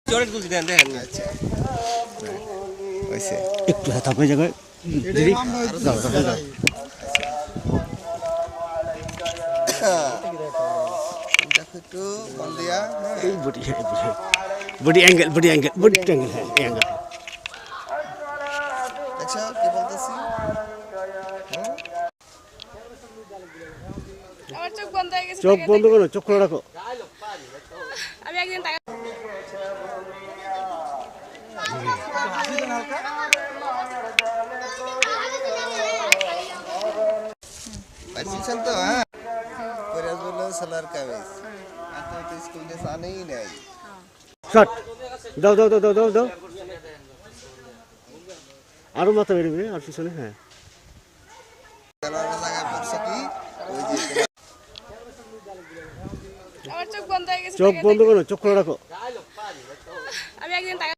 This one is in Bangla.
জোরে তুলছি দেন দেখেন। আচ্ছা হইছে একটু হাত আপনি জায়গায় দিদি যাও যাও যাও দেখো একটু বল দিয়া এই body body angle body angle হ্যাঁ অ্যাঙ্গেল দেখছো কি বলতেছি আমার চোখ বন্ধ হয়ে গেছে। চোখ বন্ধ করো চোখ খোলা রাখো আমি একদিন টাকা পাইছেন তো হ্যাঁ পরেজ বলে সালার কামিজ এত তো স্কুল ড্রেস আনেই নাই শট দাও দাও দাও দাও দাও আরো মাথা বেরোবে আর পিছনে হ্যাঁ খেলার জায়গায় পড়ছে কি ওই যে আমার চোখ বন্ধ হয়ে গেছে। চোখ বন্ধ করো চোখ খোলা রাখো আমি একদিন টাকা